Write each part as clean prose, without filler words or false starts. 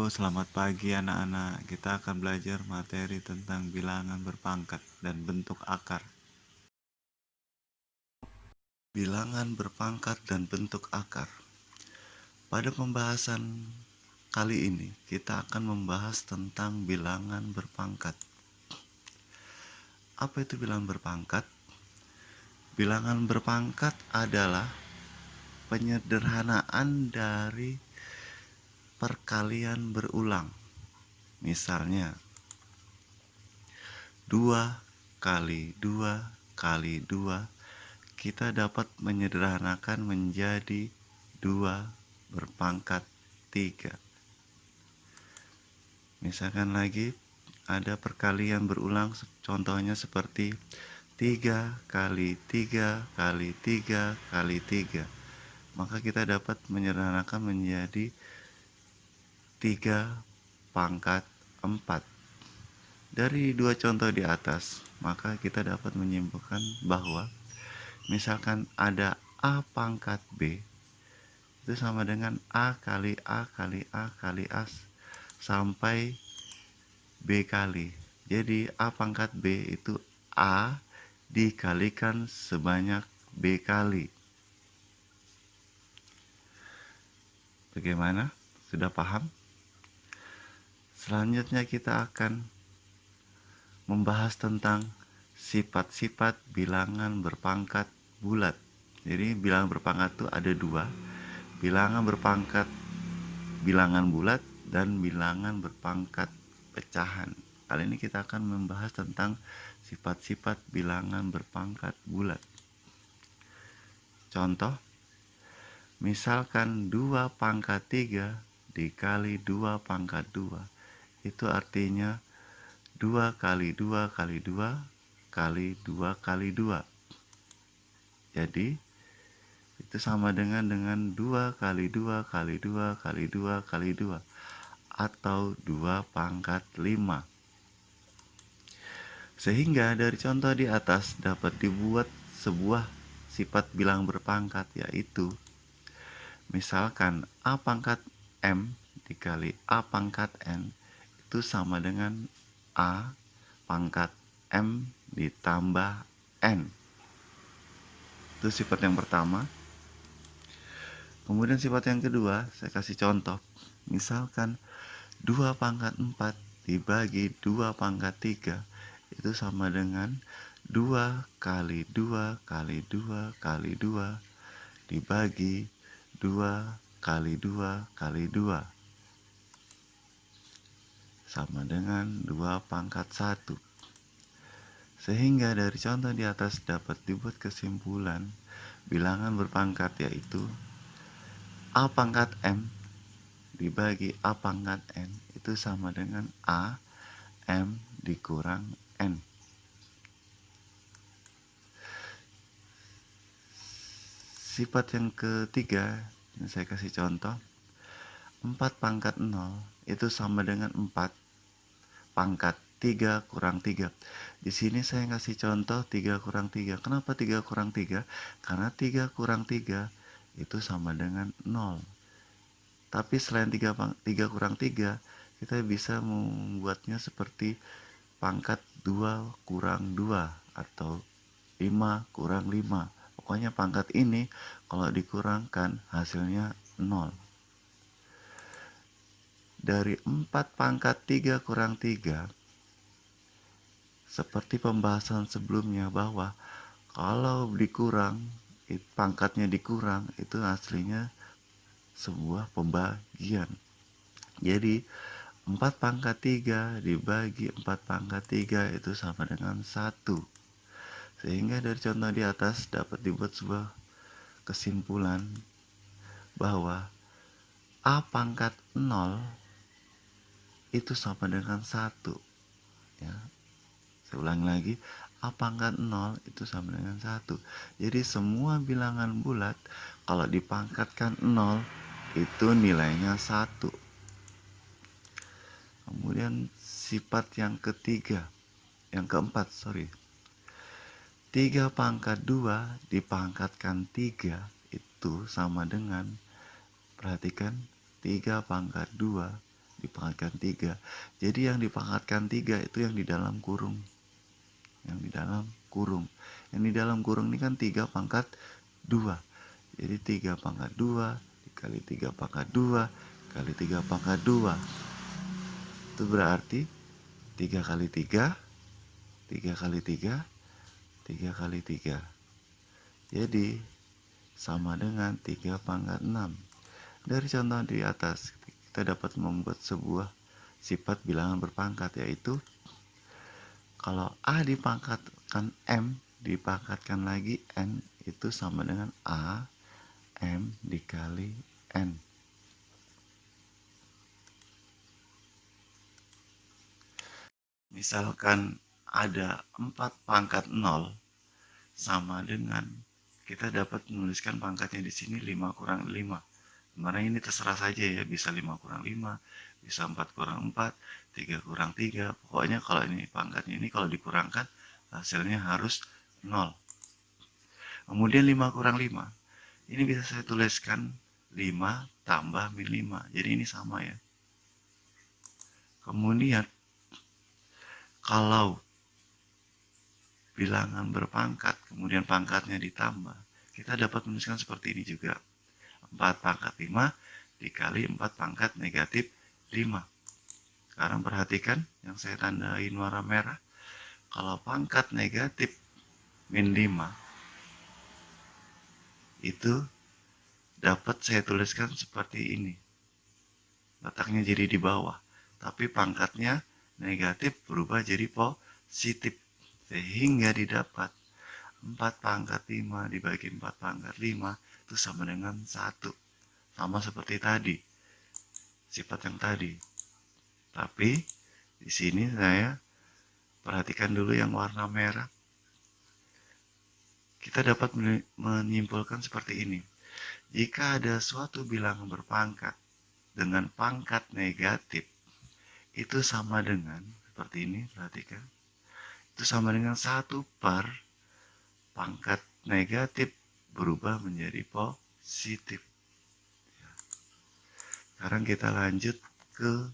Selamat pagi anak-anak. Kita akan belajar materi tentang bilangan berpangkat dan bentuk akar. Bilangan berpangkat dan bentuk akar. Pada pembahasan kali ini, kita akan membahas tentang bilangan berpangkat. Apa itu bilangan berpangkat? Bilangan berpangkat adalah penyederhanaan dari perkalian berulang. Misalnya, 2 kali 2 kali 2, kita dapat menyederhanakan menjadi 2 berpangkat 3. Misalkan lagi, ada perkalian berulang, contohnya seperti 3 kali 3 kali 3 kali 3. Maka kita dapat menyederhanakan menjadi 3 pangkat 4. Dari dua contoh di atas, maka kita dapat menyimpulkan bahwa misalkan ada A pangkat B, itu sama dengan A kali A kali A kali A sampai B kali. Jadi A pangkat B itu A dikalikan sebanyak B kali. Bagaimana? Sudah paham? Selanjutnya kita akan membahas tentang sifat-sifat bilangan berpangkat bulat. Jadi bilangan berpangkat itu ada dua, bilangan berpangkat bilangan bulat dan bilangan berpangkat pecahan. Kali ini kita akan membahas tentang sifat-sifat bilangan berpangkat bulat. Contoh, misalkan 2 pangkat 3 dikali 2 pangkat 2, itu artinya 2 kali 2 kali 2 kali 2 kali 2. Jadi itu sama dengan 2 kali 2 kali 2 kali 2 kali 2 atau 2 pangkat 5. Sehingga dari contoh di atas dapat dibuat sebuah sifat bilang berpangkat, yaitu misalkan A pangkat M dikali A pangkat N itu sama dengan A pangkat M ditambah N. Itu sifat yang pertama. Kemudian sifat yang kedua, saya kasih contoh. Misalkan 2 pangkat 4 dibagi 2 pangkat 3 itu sama dengan 2 kali 2 kali 2 kali 2 dibagi 2 kali 2 kali 2 sama dengan 2 pangkat 1. Sehingga dari contoh di atas dapat dibuat kesimpulan bilangan berpangkat, yaitu A pangkat M dibagi A pangkat N itu sama dengan A M dikurang N. Sifat yang ketiga, ini saya kasih contoh. 4 pangkat 0 itu sama dengan 4 pangkat 3 kurang 3. Di sini saya kasih contoh 3 kurang 3. Kenapa 3 kurang 3? Karena 3 kurang 3 itu sama dengan 0. Tapi selain 3 kurang 3, kita bisa membuatnya seperti pangkat 2 kurang 2 atau 5 kurang 5. Pokoknya pangkat ini kalau dikurangkan hasilnya 0. Dari 4 pangkat 3 kurang 3, seperti pembahasan sebelumnya bahwa kalau dikurang, pangkatnya dikurang, itu aslinya sebuah pembagian. Jadi 4 pangkat 3 dibagi 4 pangkat 3 itu sama dengan 1. Sehingga dari contoh di atas dapat dibuat sebuah kesimpulan bahwa A pangkat 0 itu sama dengan 1. Ya. Saya ulangi lagi, A pangkat 0 itu sama dengan 1. Jadi semua bilangan bulat kalau dipangkatkan 0 itu nilainya 1. Kemudian sifat yang keempat, 3 pangkat 2 dipangkatkan 3 itu sama dengan, perhatikan, 3 pangkat 2 dipangkatkan 3. Jadi yang dipangkatkan 3 itu yang di dalam kurung. Yang di dalam kurung. Yang di dalam kurung ini kan 3 pangkat 2. Jadi 3 pangkat 2 dikali 3 pangkat 2 kali 3 pangkat 2. Itu berarti 3 kali 3, 3 kali 3, 3 kali 3. Jadi sama dengan 3 pangkat 6. Dari contoh di atas, kita dapat membuat sebuah sifat bilangan berpangkat, yaitu kalau A dipangkatkan M, dipangkatkan lagi N, itu sama dengan A, M dikali N. Misalkan ada 4 pangkat 0 sama dengan, kita dapat menuliskan pangkatnya di sini 5 kurang 5. Sebenarnya ini terserah saja ya, bisa 5 kurang 5, bisa 4 kurang 4, 3 kurang 3. Pokoknya kalau ini pangkatnya ini kalau dikurangkan hasilnya harus 0. Kemudian 5 kurang 5. Ini bisa saya tuliskan 5 tambah min 5. Jadi ini sama ya. Kemudian kalau bilangan berpangkat, kemudian pangkatnya ditambah, kita dapat menuliskan seperti ini juga. 4 pangkat 5 dikali 4 pangkat negatif 5. Sekarang perhatikan yang saya tandain warna merah. Kalau pangkat negatif min 5, itu dapat saya tuliskan seperti ini. Letaknya jadi di bawah. Tapi pangkatnya negatif berubah jadi positif. Sehingga didapat 4 pangkat 5 dibagi 4 pangkat 5 itu sama dengan 1. Sama seperti tadi, sifat yang tadi. Tapi di sini saya perhatikan dulu yang warna merah. Kita dapat menyimpulkan seperti ini. Jika ada suatu bilangan berpangkat dengan pangkat negatif, itu sama dengan, seperti ini, perhatikan. Itu sama dengan 1 per pangkat negatif berubah menjadi positif. Sekarang kita lanjut ke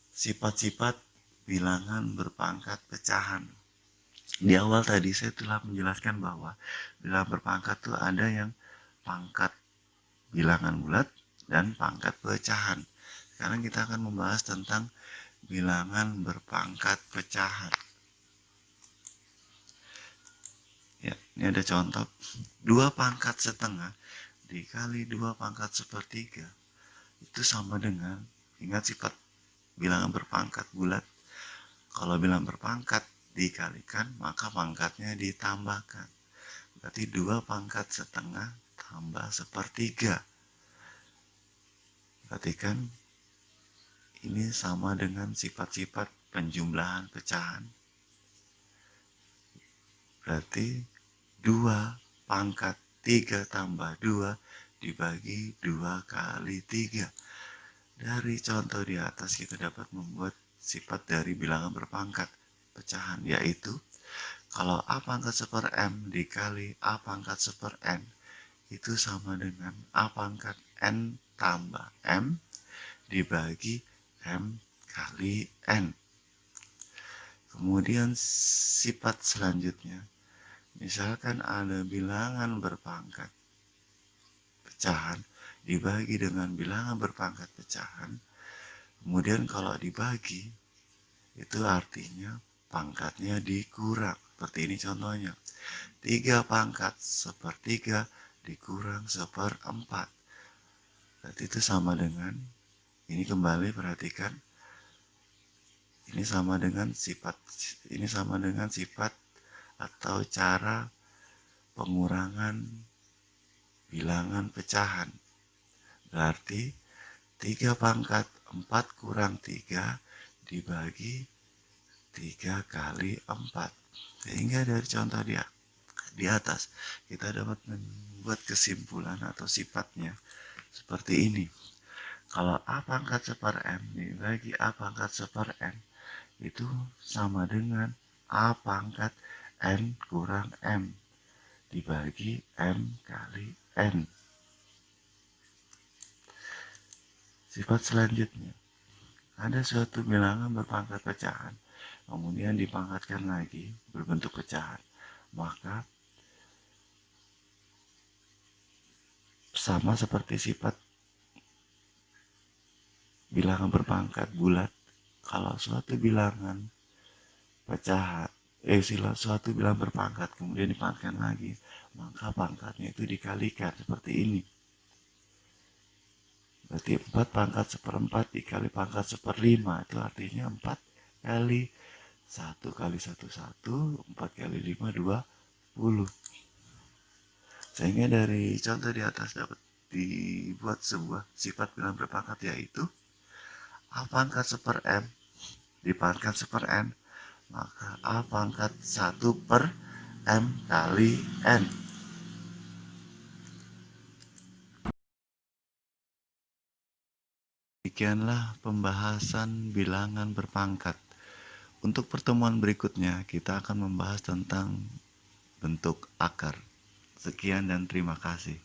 sifat-sifat bilangan berpangkat pecahan. Di awal tadi saya telah menjelaskan bahwa bilangan berpangkat itu ada yang pangkat bilangan bulat dan pangkat pecahan. Sekarang kita akan membahas tentang bilangan berpangkat pecahan. Ya, ini ada contoh. 2 pangkat setengah dikali 2 pangkat sepertiga itu sama dengan, ingat sifat bilangan berpangkat bulat, kalau bilangan berpangkat dikalikan maka pangkatnya ditambahkan. Berarti 2 pangkat setengah tambah sepertiga. Perhatikan, ini sama dengan sifat-sifat penjumlahan pecahan. Berarti 2 pangkat 3 tambah 2 dibagi 2 kali 3. Dari contoh di atas kita dapat membuat sifat dari bilangan berpangkat pecahan, yaitu kalau A pangkat 1 M dikali A pangkat 1 N itu sama dengan A pangkat N tambah M dibagi M kali N. Kemudian sifat selanjutnya, misalkan ada bilangan berpangkat pecahan dibagi dengan bilangan berpangkat pecahan, kemudian kalau dibagi itu artinya pangkatnya dikurang. Seperti ini contohnya, 3 pangkat sepertiga dikurang 1/4. Berarti itu sama dengan, ini kembali perhatikan, ini sama dengan sifat atau cara pengurangan bilangan pecahan. Berarti 3 pangkat 4 kurang 3 dibagi 3 kali 4. Sehingga dari contoh di atas kita dapat membuat kesimpulan atau sifatnya seperti ini. Kalau A pangkat 1 M dibagi A pangkat 1 N itu sama dengan A pangkat N kurang M dibagi M kali N. Sifat selanjutnya, ada suatu bilangan berpangkat pecahan, kemudian dipangkatkan lagi berbentuk pecahan, maka sama seperti sifat bilangan berpangkat bulat. Kalau suatu bilangan pecahan, suatu bilangan berpangkat kemudian dipangkatkan lagi, maka pangkatnya itu dikalikan seperti ini. Berarti 4 pangkat seperempat dikali pangkat seperlima, itu artinya 4 kali 1 kali 1 1, 4 kali 5 20. Sehingga dari contoh di atas dapat dibuat sebuah sifat bilangan berpangkat, yaitu A pangkat seper M dipangkat seper N, maka A pangkat 1 per M kali N. Demikianlah pembahasan bilangan berpangkat. Untuk pertemuan berikutnya kita akan membahas tentang bentuk akar. Sekian dan terima kasih.